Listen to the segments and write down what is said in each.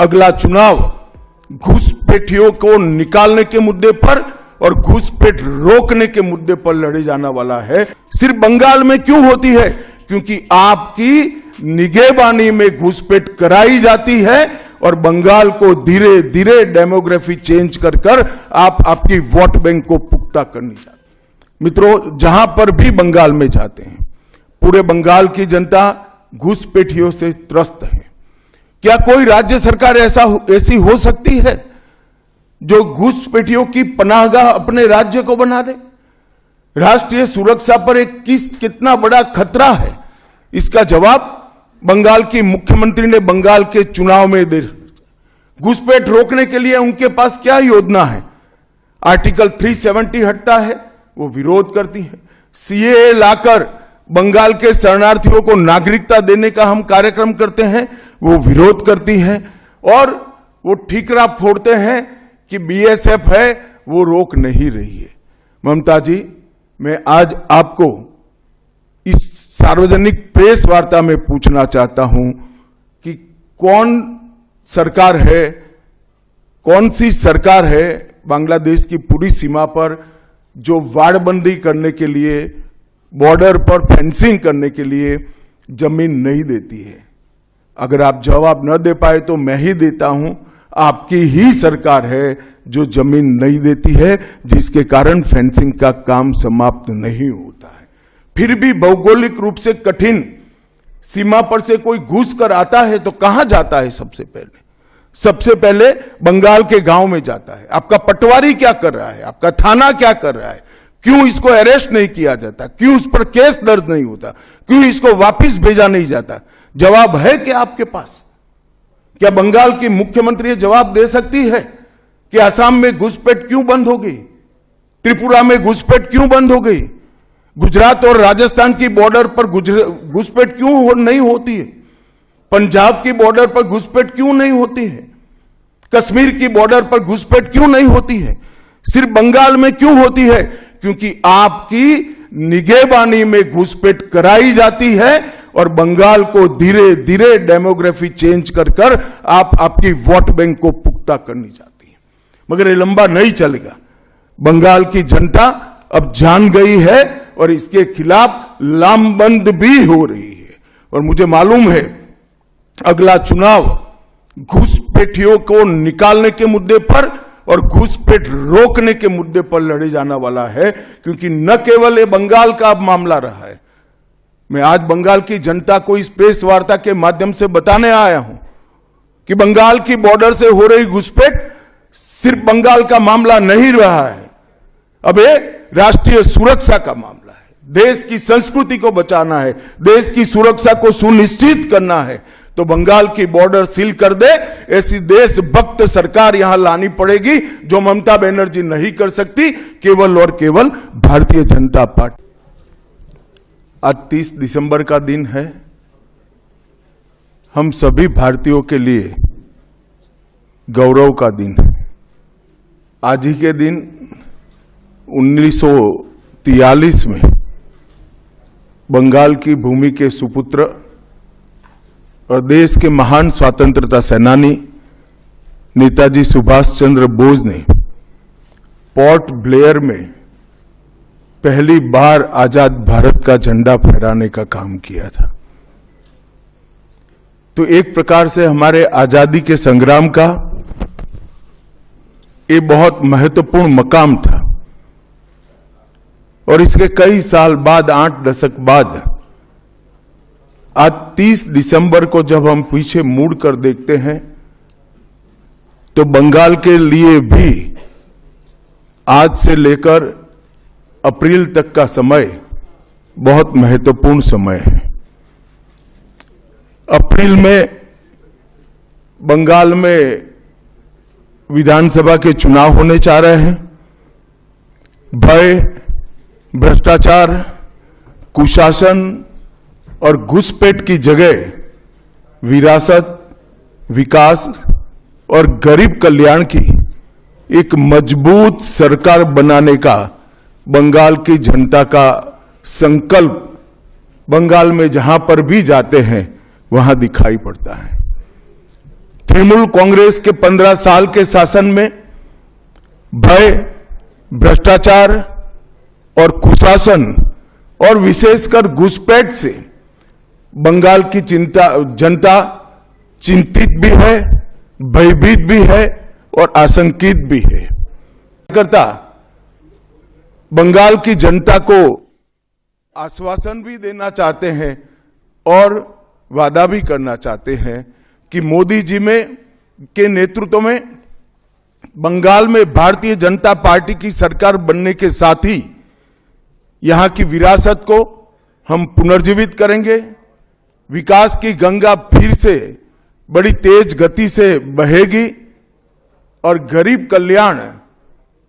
अगला चुनाव घुसपैठियों को निकालने के मुद्दे पर और घुसपैठ रोकने के मुद्दे पर लड़े जाने वाला है। सिर्फ बंगाल में क्यों होती है? क्योंकि आपकी निगहबानी में घुसपैठ कराई जाती है और बंगाल को धीरे धीरे डेमोग्राफी चेंज कर कर आपकी वोट बैंक को पुख्ता करनी चाहती। मित्रों, जहां पर भी बंगाल में जाते हैं, पूरे बंगाल की जनता घुसपैठियों से त्रस्त है। क्या कोई राज्य सरकार ऐसी हो सकती है जो घुसपैठियों की पनाहगाह अपने राज्य को बना दे? राष्ट्रीय सुरक्षा पर एक कितना बड़ा खतरा है, इसका जवाब बंगाल की मुख्यमंत्री ने बंगाल के चुनाव में दे। घुसपैठ रोकने के लिए उनके पास क्या योजना है? आर्टिकल 370 हटता है, वो विरोध करती है। सीएए लाकर बंगाल के शरणार्थियों को नागरिकता देने का हम कार्यक्रम करते हैं, वो विरोध करती है। और वो ठीकरा फोड़ते हैं कि बीएसएफ है, वो रोक नहीं रही है। ममता जी, मैं आज आपको इस सार्वजनिक प्रेस वार्ता में पूछना चाहता हूं कि कौन सी सरकार है बांग्लादेश की पूरी सीमा पर जो वाड़बंदी करने के लिए, बॉर्डर पर फेंसिंग करने के लिए जमीन नहीं देती है? अगर आप जवाब न दे पाए तो मैं ही देता हूं। आपकी ही सरकार है जो जमीन नहीं देती है, जिसके कारण फेंसिंग का काम समाप्त नहीं होता है। फिर भी भौगोलिक रूप से कठिन सीमा पर से कोई घुस कर आता है तो कहां जाता है? सबसे पहले बंगाल के गांव में जाता है। आपका पटवारी क्या कर रहा है? आपका थाना क्या कर रहा है? क्यों इसको अरेस्ट नहीं किया जाता? क्यों उस पर केस दर्ज नहीं होता? क्यों इसको वापस भेजा नहीं जाता? जवाब है क्या आपके पास? क्या बंगाल की मुख्यमंत्री जवाब दे सकती है कि असम में घुसपैठ क्यों बंद हो गई? त्रिपुरा में घुसपैठ क्यों बंद हो गई? गुजरात और राजस्थान की बॉर्डर पर घुसपैठ क्यों नहीं होती है? पंजाब की बॉर्डर पर घुसपैठ क्यों नहीं होती है? कश्मीर की बॉर्डर पर घुसपैठ क्यों नहीं होती है? सिर्फ बंगाल में क्यों होती है? क्योंकि आपकी निगहबानी में घुसपैठ कराई जाती है और बंगाल को धीरे धीरे डेमोग्राफी चेंज कर कर आपकी वोट बैंक को पुख्ता करनी चाहती है। मगर ये लंबा नहीं चलेगा। बंगाल की जनता अब जान गई है और इसके खिलाफ लामबंद भी हो रही है। और मुझे मालूम है अगला चुनाव घुसपैठियों को निकालने के मुद्दे पर और घुसपैठ रोकने के मुद्दे पर लड़े जाने वाला है, क्योंकि न केवल ये बंगाल का अब मामला रहा है। मैं आज बंगाल की जनता को इस प्रेस वार्ता के माध्यम से बताने आया हूं कि बंगाल की बॉर्डर से हो रही घुसपैठ सिर्फ बंगाल का मामला नहीं रहा है, अब ये राष्ट्रीय सुरक्षा का मामला है। देश की संस्कृति को बचाना है, देश की सुरक्षा को सुनिश्चित करना है, तो बंगाल की बॉर्डर सील कर दे, ऐसी देशभक्त सरकार यहां लानी पड़ेगी जो ममता बनर्जी नहीं कर सकती, केवल और केवल भारतीय जनता पार्टी। आज 30 दिसंबर का दिन है। हम सभी भारतीयों के लिए गौरव का दिन है। आज ही के दिन 1943 में बंगाल की भूमि के सुपुत्र और देश के महान स्वतंत्रता सेनानी नेताजी सुभाष चंद्र बोस ने पोर्ट ब्लेयर में पहली बार आजाद भारत का झंडा फहराने का काम किया था। तो एक प्रकार से हमारे आजादी के संग्राम का ये बहुत महत्वपूर्ण मकाम था। और इसके कई साल बाद, 8 दशक बाद, आज 30 दिसंबर को जब हम पीछे मुड़ कर देखते हैं तो बंगाल के लिए भी आज से लेकर अप्रैल तक का समय बहुत महत्वपूर्ण समय है। अप्रैल में बंगाल में विधानसभा के चुनाव होने जा रहे हैं। भय, भ्रष्टाचार, कुशासन और घुसपैठ की जगह विरासत, विकास और गरीब कल्याण की एक मजबूत सरकार बनाने का बंगाल की जनता का संकल्प बंगाल में जहां पर भी जाते हैं वहां दिखाई पड़ता है। तृणमूल कांग्रेस के 15 साल के शासन में भय, भ्रष्टाचार और कुशासन और विशेषकर घुसपैठ से बंगाल की जनता चिंतित भी है, भयभीत भी है और आशंकित भी है। करता बंगाल की जनता को आश्वासन भी देना चाहते हैं और वादा भी करना चाहते हैं कि मोदी जी के नेतृत्व में बंगाल में भारतीय जनता पार्टी की सरकार बनने के साथ ही यहां की विरासत को हम पुनर्जीवित करेंगे। विकास की गंगा फिर से बड़ी तेज गति से बहेगी और गरीब कल्याण,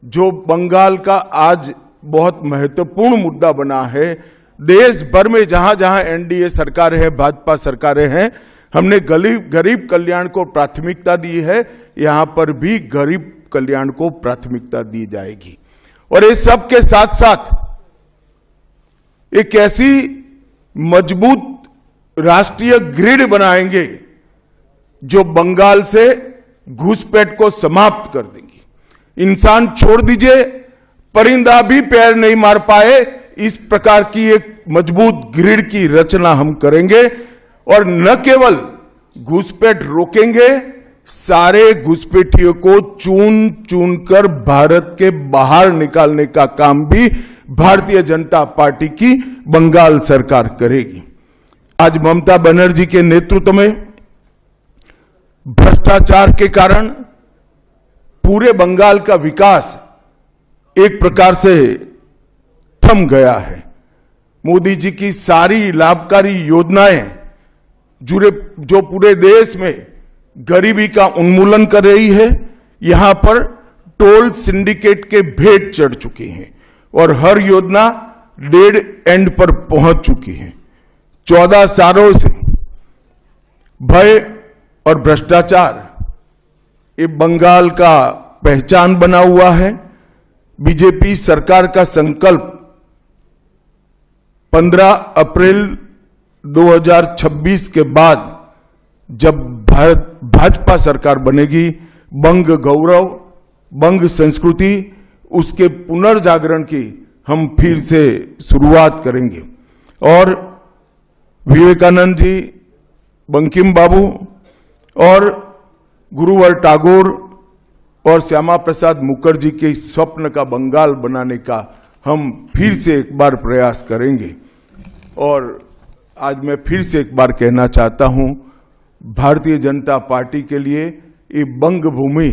जो बंगाल का आज बहुत महत्वपूर्ण मुद्दा बना है, देश भर में जहां जहां एनडीए सरकार है, भाजपा सरकारें हैं, हमने गरीब कल्याण को प्राथमिकता दी है। यहां पर भी गरीब कल्याण को प्राथमिकता दी जाएगी और इस सब के साथ साथ एक ऐसी मजबूत राष्ट्रीय ग्रिड बनाएंगे जो बंगाल से घुसपैठ को समाप्त कर देंगी। इंसान छोड़ दीजिए, परिंदा भी पैर नहीं मार पाए, इस प्रकार की एक मजबूत ग्रिड की रचना हम करेंगे और न केवल घुसपैठ रोकेंगे, सारे घुसपैठियों को चुन चुन कर भारत के बाहर निकालने का काम भी भारतीय जनता पार्टी की बंगाल सरकार करेगी। आज ममता बनर्जी के नेतृत्व में भ्रष्टाचार के कारण पूरे बंगाल का विकास एक प्रकार से थम गया है। मोदी जी की सारी लाभकारी योजनाएं जो पूरे देश में गरीबी का उन्मूलन कर रही है, यहां पर टोल सिंडिकेट के भेंट चढ़ चुकी हैं और हर योजना डेड एंड पर पहुंच चुकी है। 14 सालों से भय और भ्रष्टाचार ये बंगाल का पहचान बना हुआ है। बीजेपी सरकार का संकल्प 15 अप्रैल 2026 के बाद जब भाजपा सरकार बनेगी, बंग गौरव, बंग संस्कृति, उसके पुनर्जागरण की हम फिर से शुरुआत करेंगे और विवेकानंद जी, बंकिम बाबू और गुरुवर टैगोर और श्यामा प्रसाद मुखर्जी के स्वप्न का बंगाल बनाने का हम फिर से एक बार प्रयास करेंगे। और आज मैं फिर से एक बार कहना चाहता हूं, भारतीय जनता पार्टी के लिए ये बंग भूमि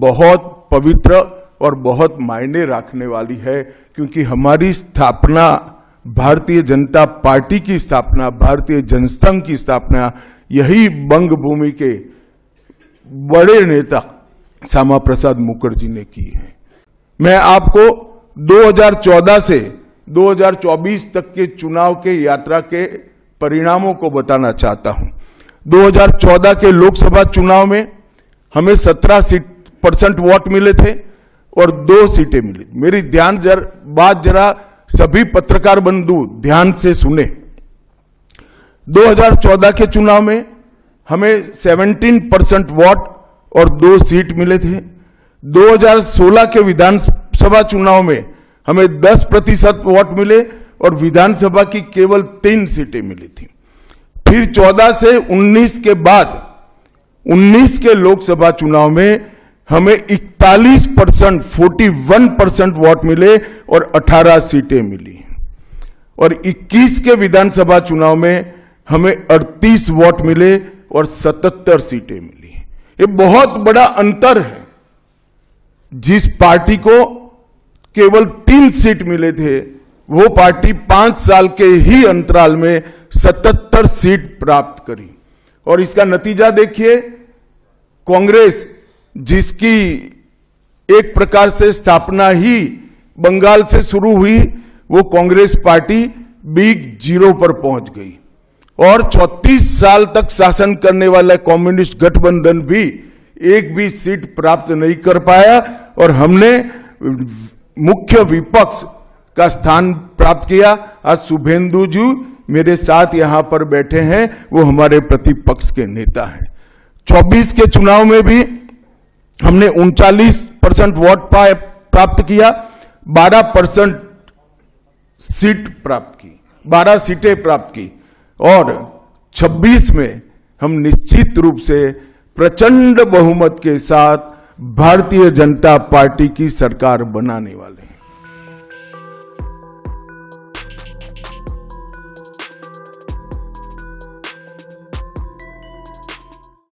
बहुत पवित्र और बहुत मायने रखने वाली है, क्योंकि हमारी स्थापना, भारतीय जनता पार्टी की स्थापना, भारतीय जनसंघ की स्थापना यही बंग भूमि के बड़े नेता श्यामा प्रसाद मुखर्जी ने की है। मैं आपको 2014 से 2024 तक के चुनाव के यात्रा के परिणामों को बताना चाहता हूं। 2014 के लोकसभा चुनाव में हमें 17% वोट मिले थे और 2 सीटें मिली। मेरी बात जरा सभी पत्रकार बंधु ध्यान से सुने। 2014 के चुनाव में हमें 17% वोट और 2 सीट मिले थे। 2016 के विधानसभा चुनाव में हमें 10% वोट मिले और विधानसभा की केवल 3 सीटें मिली थी। फिर 14 से 19 के बाद 19 के लोकसभा चुनाव में हमें 41% वोट मिले और 18 सीटें मिली और 21 के विधानसभा चुनाव में हमें 38 वोट मिले और 77 सीटें मिली। ये बहुत बड़ा अंतर है। जिस पार्टी को केवल 3 सीट मिले थे, वो पार्टी 5 साल के ही अंतराल में 77 सीट प्राप्त करी। और इसका नतीजा देखिए, कांग्रेस जिसकी एक प्रकार से स्थापना ही बंगाल से शुरू हुई, वो कांग्रेस पार्टी बिग जीरो पर पहुंच गई और 36 साल तक शासन करने वाला कम्युनिस्ट गठबंधन भी एक भी सीट प्राप्त नहीं कर पाया और हमने मुख्य विपक्ष का स्थान प्राप्त किया। आज शुभेंदु जी मेरे साथ यहां पर बैठे हैं, वो हमारे प्रतिपक्ष के नेता हैं। 24 के चुनाव में भी हमने 39% वोट प्राप्त किया, 12% सीट प्राप्त की, 12 सीटें प्राप्त की, और 26 में हम निश्चित रूप से प्रचंड बहुमत के साथ भारतीय जनता पार्टी की सरकार बनाने वाले हैं।